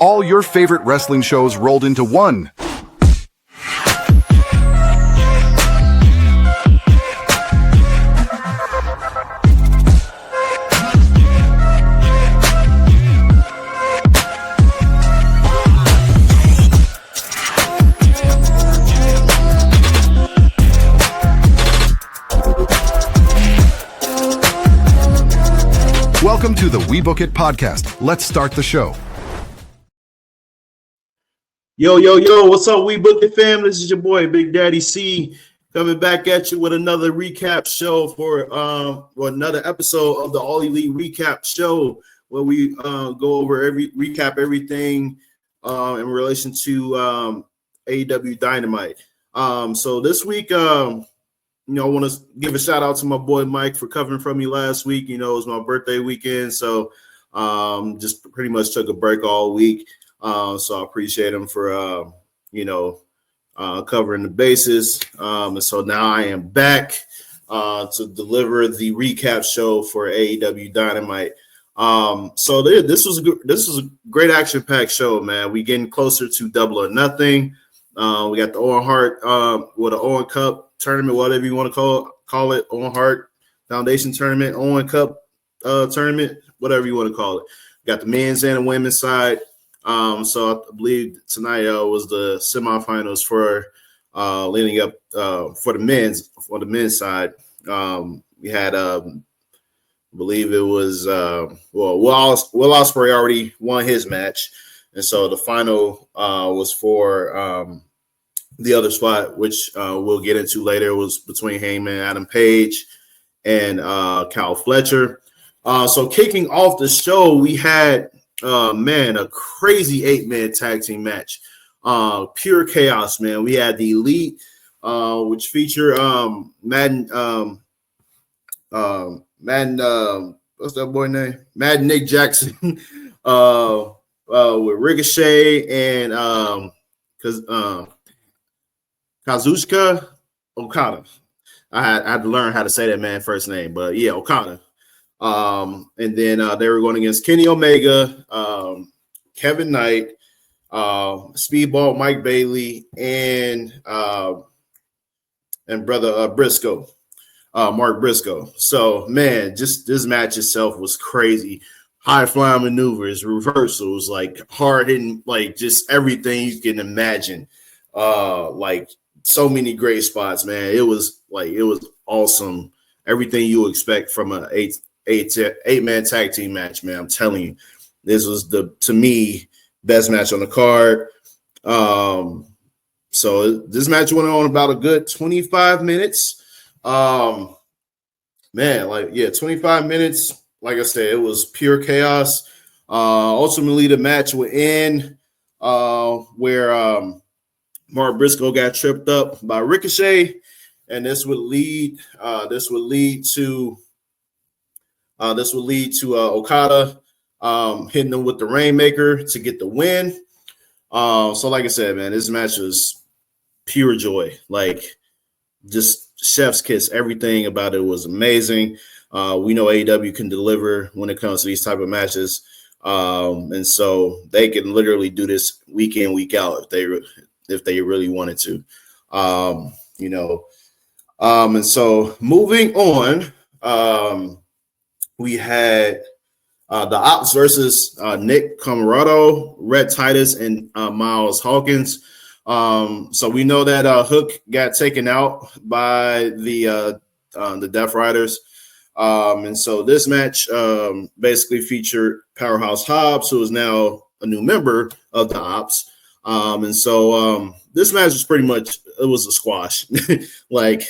All your favorite wrestling shows rolled into one. Welcome to the We Book It podcast. Let's start the show. Yo, what's up, We Book It fam? This is your boy, Big Daddy C, coming back at you with another recap show for another episode of the All Elite Recap Show, where we go over recap everything in relation to AEW Dynamite. So this week, I want to give a shout out to my boy Mike for covering for me last week. It was my birthday weekend, so just pretty much took a break all week. So I appreciate him for, covering the bases. And so now I am back to deliver the recap show for AEW Dynamite. So this was a great action-packed show, man. We getting closer to Double or Nothing. We got the Owen Hart, the Owen Cup tournament, whatever you want to call it, Owen Hart Foundation tournament, Owen Cup tournament, whatever you want to call it. We got the men's and the women's side. So I believe tonight was the semifinals for leading up for the men's side. We had I believe it was Will Ospreay already won his match, and so the final was for the other spot, which we'll get into later. It was between Heyman, Adam Page, and Kyle Fletcher. So kicking off the show, we had a crazy 8-man tag team match. Pure chaos, man. We had the Elite, which feature Madden, what's that boy name? Madden Nick Jackson, with Ricochet and Kazuchika Okada. I had to learn how to say that man first name, but yeah, Okada. And then they were going against Kenny Omega, Kevin Knight, Speedball Mike Bailey, and brother Briscoe, Mark Briscoe. So man, just this match itself was crazy. High flying maneuvers, reversals, like hard hitting, like just everything you can imagine. Like so many great spots, man. It was awesome. Everything you expect from an eight-man tag team match, man. I'm telling you, this was to me, best match on the card. So this match went on about a good 25 minutes. 25 minutes. Like I said, it was pure chaos. Ultimately, the match would end where Mark Briscoe got tripped up by Ricochet, and this would lead to Okada hitting him with the Rainmaker to get the win. So like I said, man, this match was pure joy. Like just chef's kiss. Everything about it was amazing. We know AEW can deliver when it comes to these type of matches. And so they can literally do this week in, week out if they really wanted to. And so moving on, we had the Ops versus Nick Comoroto, Red Titus, and Miles Hawkins. So we know that Hook got taken out by the Death Riders. And so this match basically featured Powerhouse Hobbs, who is now a new member of the Ops. And so this match was pretty much, it was a squash. Like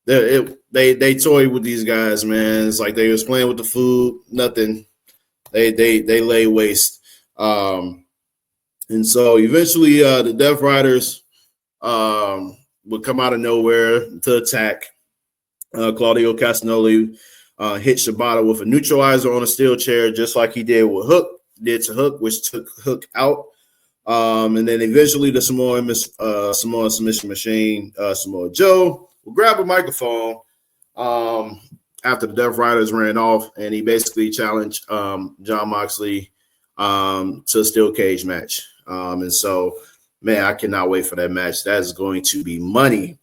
they toyed with these guys, man. It's like they was playing with the food, nothing. They lay waste. And so eventually the Death Riders would come out of nowhere to attack. Claudio Castagnoli hit Shibata with a neutralizer on a steel chair, just like he did to Hook, which took Hook out. And then eventually the Samoan submission machine, Samoa Joe, will grab a microphone after the Death Riders ran off, and he basically challenged Jon Moxley to a steel cage match. And so, man, I cannot wait for that match. That is going to be money.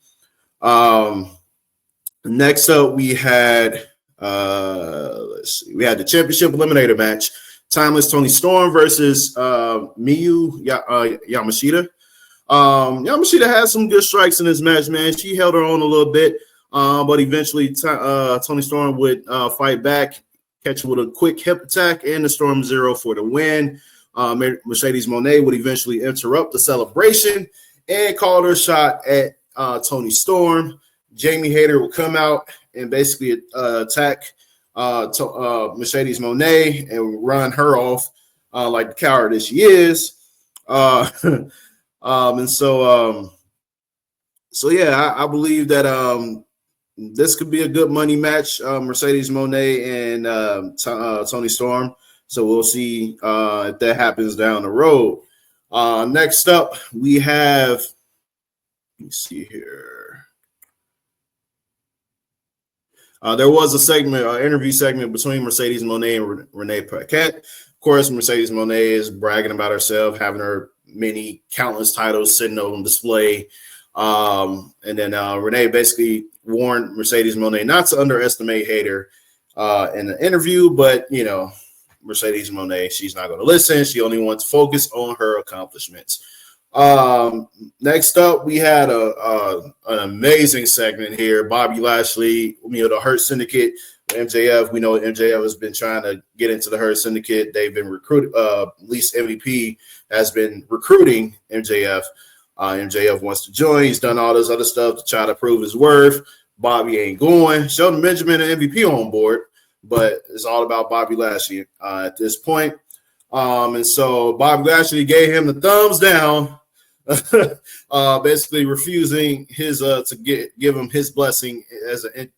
Next up, we had we had the championship eliminator match. Timeless Tony Storm versus Miyu Yamashita. Yamashita had some good strikes in this match, man. She held her own a little bit, but eventually Tony Storm would fight back, catch her with a quick hip attack, and the Storm Zero for the win. Mercedes Moné would eventually interrupt the celebration and call her shot at Tony Storm. Jamie Hayter would come out and basically attack Mercedes Moné and run her off like the coward that she is. And so yeah, I believe that this could be a good money match, Mercedes Moné and Tony Storm. So we'll see if that happens down the road. Next up, we have, let me see here. There was a segment, interview segment between Mercedes Moné and Renee Paquette. Of course, Mercedes Moné is bragging about herself, having her many countless titles sitting on display. And then Renee basically warned Mercedes Moné not to underestimate Hayter in the interview, but, you know, Mercedes Moné, she's not going to listen. She only wants to focus on her accomplishments. Next up, we had an amazing segment here. Bobby Lashley, the Hurt Syndicate, MJF. We know MJF has been trying to get into the Hurt Syndicate. They've been recruited. At least MVP has been recruiting MJF. MJF wants to join. He's done all this other stuff to try to prove his worth. Bobby ain't going. Sheldon Benjamin and MVP on board, but it's all about Bobby Lashley at this point. And so Bobby Lashley gave him the thumbs down, basically refusing his to give him his blessing as an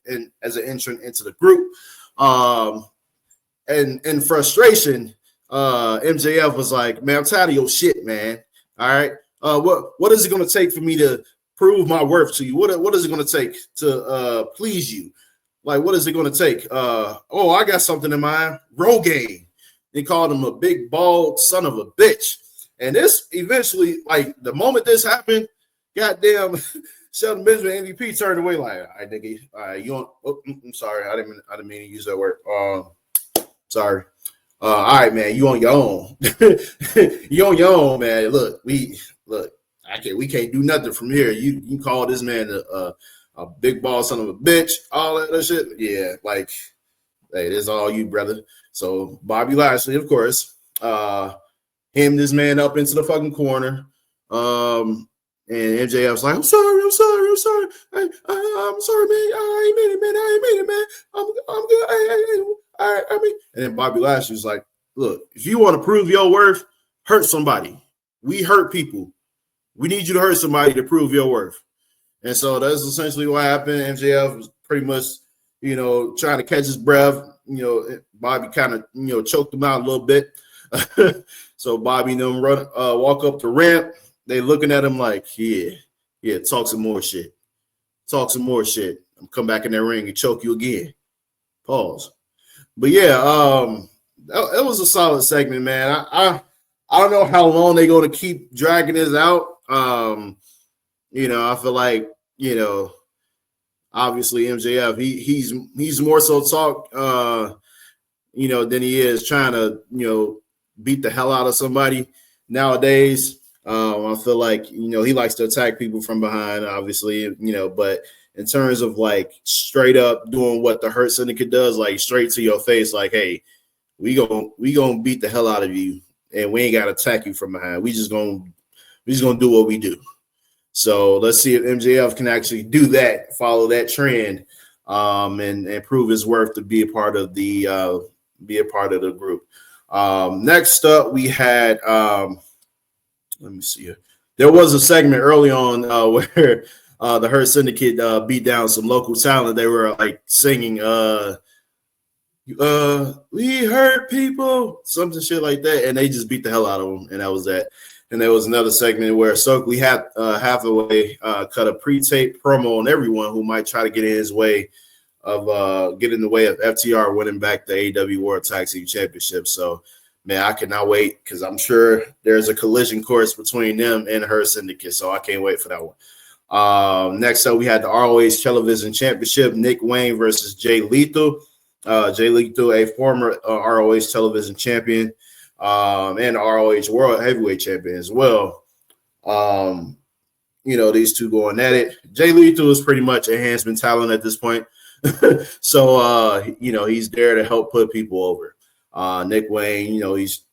entrant into the group. And in frustration, MJF was like, "Man, I'm tired of your shit, man. All right, what is it going to take for me to prove my worth to you? What is it going to take to please you? Like, what is it going to take? Oh, I got something in mind. Rogaine." They called him a big, bald son of a bitch. And this eventually, like, the moment this happened, goddamn, Sheldon Benjamin MVP turned away like, "All right, nigga, you don't." Oh, I'm sorry, I didn't mean to use that word. Sorry. All right, man, you on your own. You on your own, man. Look, we can't do nothing from here. You call this man a big bald son of a bitch, all that other shit. Yeah, like, hey, this is all you, brother. So Bobby Lashley, of course, hemmed this man up into the fucking corner. And MJF's like, I'm sorry. I'm sorry, man. I ain't mean it, man. I'm good. All right, and then Bobby Lashley's like, look, if you want to prove your worth, hurt somebody. We hurt people. We need you to hurt somebody to prove your worth. And so that's essentially what happened. MJF was pretty much, trying to catch his breath. Bobby kind of, choked him out a little bit. So Bobby and them walk up the ramp. They looking at him like, yeah, talk some more shit. I'm come back in that ring and choke you again. Pause. But yeah, that was a solid segment, man. I don't know how long they're going to keep dragging this out. I feel like, obviously MJF, he's more so talk, than he is trying to, beat the hell out of somebody nowadays. I feel like, he likes to attack people from behind, obviously, but in terms of like straight up doing what the Hurt Syndicate does, like straight to your face, like, hey, we gonna beat the hell out of you and we ain't got to attack you from behind. We just gonna do what we do. So let's see if MJF can actually do that, follow that trend, and prove his worth to be a part of the group. Next up, we had let me see here. There was a segment early on where the Hurt Syndicate beat down some local talent. They were like singing "We hurt people," something shit like that, and they just beat the hell out of them, and that was that. And there was another segment where Stokely Hathaway cut a pre-tape promo on everyone who might try to get in his way of get in the way of FTR winning back the AEW World Tag Team Championship. So man, I cannot wait because I'm sure there's a collision course between them and her syndicate. So I can't wait for that one. Next up, we had the ROH Television Championship, Nick Wayne versus Jay Lethal. Jay Lethal, a former ROH Television Champion and ROH World Heavyweight Champion as well. These two going at it. Jay Lethal is pretty much enhancement talent at this point. So, he's there to help put people over. Nick Wayne, he's,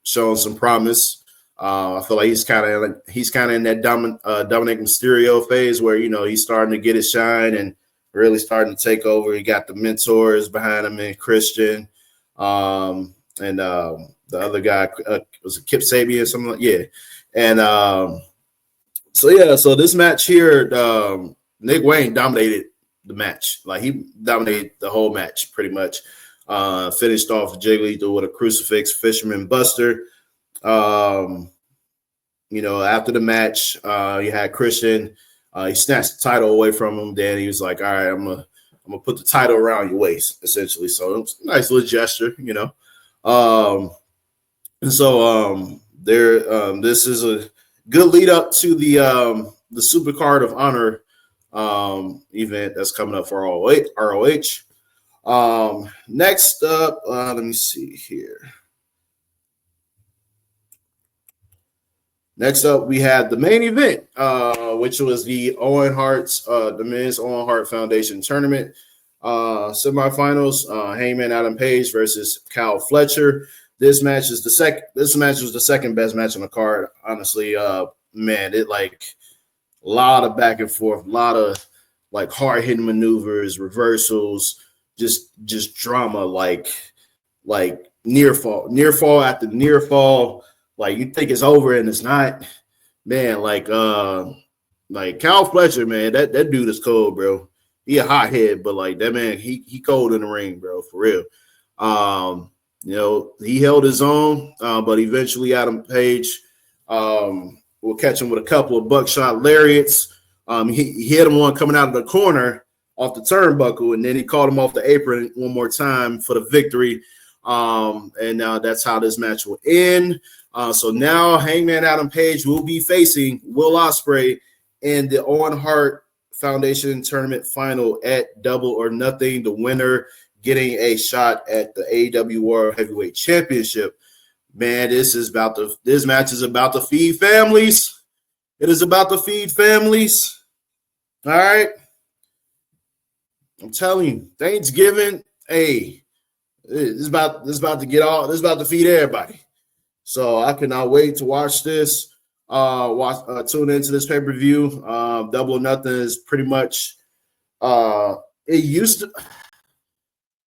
showing some promise. I feel like he's kind of in that Dominic Mysterio phase where, he's starting to get his shine and really starting to take over. He got the mentors behind him and Christian. And the other guy was it Kip Sabian or something like yeah. And so this match here, Nick Wayne dominated the match. Like he dominated the whole match pretty much. Finished off Jay Lethal with a crucifix fisherman buster. After the match, you had Christian. He snatched the title away from him. Then he was like, "All right, I'm gonna put the title around your waist," essentially. So it was a nice little gesture, this is a good lead up to the Super Card of Honor event that's coming up for ROH. Next up, let me see here. Next up, we had the main event, which was the the Men's Owen Hart Foundation Tournament semifinals. Hangman Adam Page versus Kyle Fletcher. This match was the second best match on the card. Honestly, it like a lot of back and forth, a lot of like hard hitting maneuvers, reversals, just drama, like near fall after near fall. Like you think it's over and it's not, man. Like Kyle Fletcher, man, that dude is cold, bro. He a hothead, but like that man, he cold in the ring, bro, for real. He held his own, but eventually Adam Page will catch him with a couple of buckshot lariats. He hit him one coming out of the corner off the turnbuckle, and then he caught him off the apron one more time for the victory. And that's how this match will end. So now Hangman Adam Page will be facing Will Ospreay in the Owen Hart Foundation Tournament final at Double or Nothing. The winner getting a shot at the AEW World Heavyweight Championship. Man, this match is about to feed families. It is about to feed families. All right. I'm telling you, Thanksgiving, hey, this is about to feed everybody. So I cannot wait to watch this. Tune into this pay-per-view. Double or Nothing is pretty much it used to.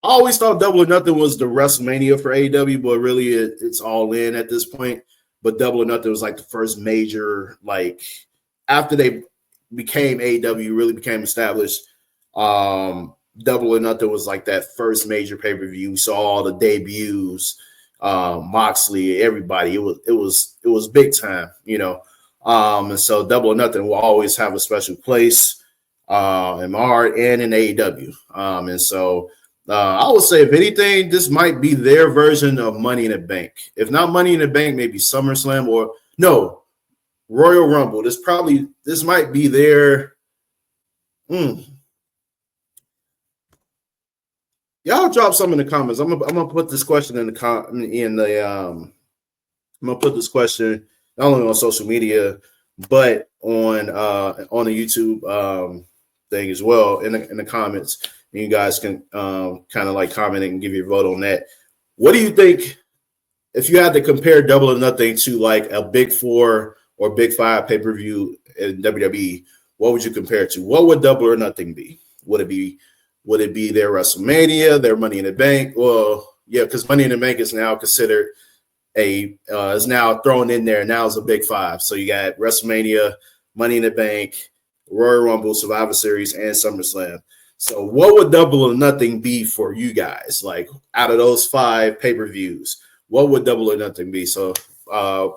I always thought Double or Nothing was the WrestleMania for AEW, but really it's all in at this point. But Double or Nothing was like the first major, like after they became AEW, really became established. Double or Nothing was like that first major pay-per-view. We saw all the debuts, Moxley, everybody. It was big time, and so Double or Nothing will always have a special place in my heart and in AEW. And so I would say, if anything, this might be their version of Money in the Bank. If not Money in the Bank, maybe SummerSlam or no, Royal Rumble. This might be their. Y'all drop some in the comments. I'm gonna put this question I'm gonna put this question not only on social media but on the YouTube thing as well in the comments. And you guys can kind of like comment and give your vote on that. What do you think if you had to compare Double or Nothing to like a Big 4 or Big 5 pay-per-view in WWE? What would you compare it to? What would Double or Nothing be? Would it be their WrestleMania, their Money in the Bank? Well, yeah, because Money in the Bank is now considered is now thrown in there. Now it's a Big 5. So you got WrestleMania, Money in the Bank, Royal Rumble, Survivor Series, and SummerSlam. So what would Double or Nothing be for you guys? Like out of those 5 pay-per-views, what would Double or Nothing be? So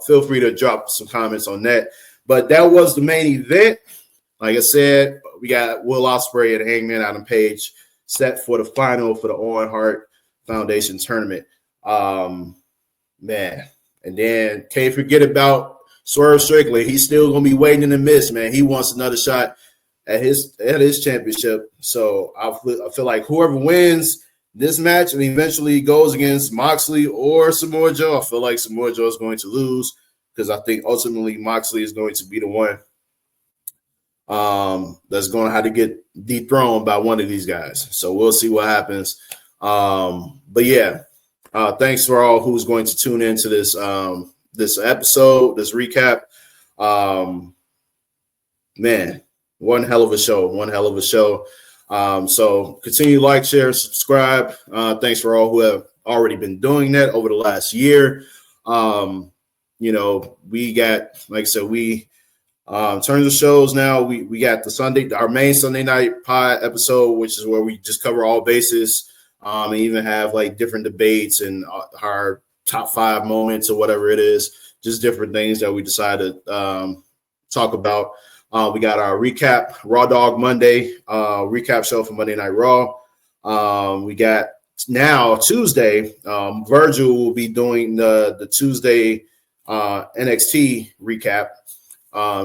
feel free to drop some comments on that. But that was the main event. Like I said, we got Will Ospreay and Hangman Adam Page set for the final for the Owen Hart Foundation Tournament. man. And then can't forget about Swerve Strickland. He's still gonna be waiting in the mist, man. He wants another shot at his championship. So I feel like whoever wins this match and eventually goes against Moxley or Samoa Joe, I feel like Samoa Joe is going to lose because I think ultimately Moxley is going to be the one that's going to have to get dethroned by one of these guys. So we'll see what happens. But yeah, thanks for all who's going to tune into this this episode, this recap. Man, one hell of a show. So continue to like, share, subscribe. Thanks for all who have already been doing that over the last year. We got, like I said, in terms of shows now, we got our main Sunday night pod episode, which is where we just cover all bases, and even have like different debates and our top 5 moments or whatever it is, just different things that we decided to talk about. We got our recap Raw Dog Monday recap show for Monday Night Raw. We got now Tuesday. Virgil will be doing the Tuesday NXT recap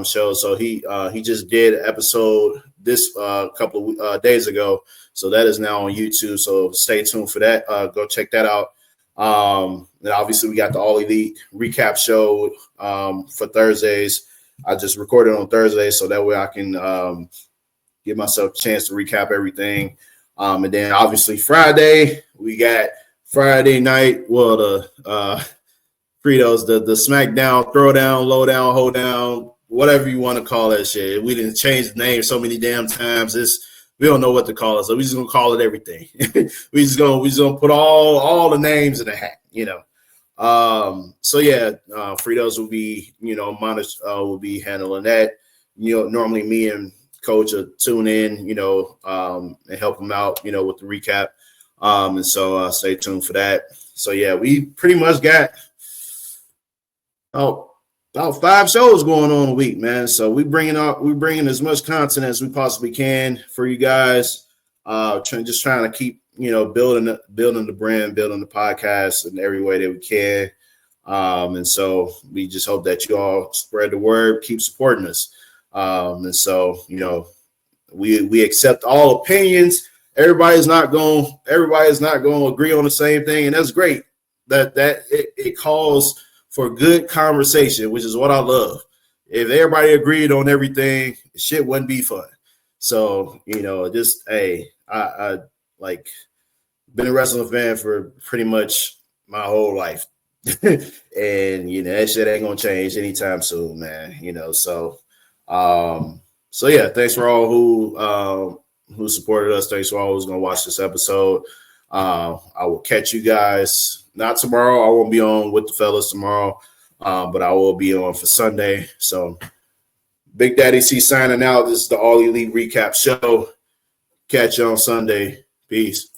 show. So he just did an episode this couple of days ago. So that is now on YouTube. So stay tuned for that. Go check that out. And obviously we got the All Elite recap show for Thursdays. I just recorded on Thursday, so that way I can give myself a chance to recap everything. And then obviously Friday, we got Friday night. Well, the Fritos, the SmackDown, Throwdown, Lowdown, Hold Down, whatever you want to call that shit. We didn't change the name so many damn times. We don't know what to call it, so we just gonna call it everything. we just gonna put all the names in the hat, So yeah, Fritos will be, will be handling that. Normally me and Coach will tune in, and help him out, with the recap. And so stay tuned for that. So yeah, we pretty much got about 5 shows going on a week, man. So we're bringing as much content as we possibly can for you guys. Trying to keep, building the brand, building the podcast in every way that we can. And so we just hope that you all spread the word, keep supporting us. And so, we accept all opinions. Everybody is not going to agree on the same thing. And that's great. That it calls for good conversation, which is what I love. If everybody agreed on everything, shit wouldn't be fun. So, I like been a wrestling fan for pretty much my whole life. And, that shit ain't going to change anytime soon, man. So yeah, thanks for all who supported us. Thanks for all who's going to watch this episode. I will catch you guys not tomorrow. I won't be on with the fellas tomorrow, but I will be on for Sunday. So Big Daddy C signing out. This is the All Elite Recap Show. Catch you on Sunday. Peace.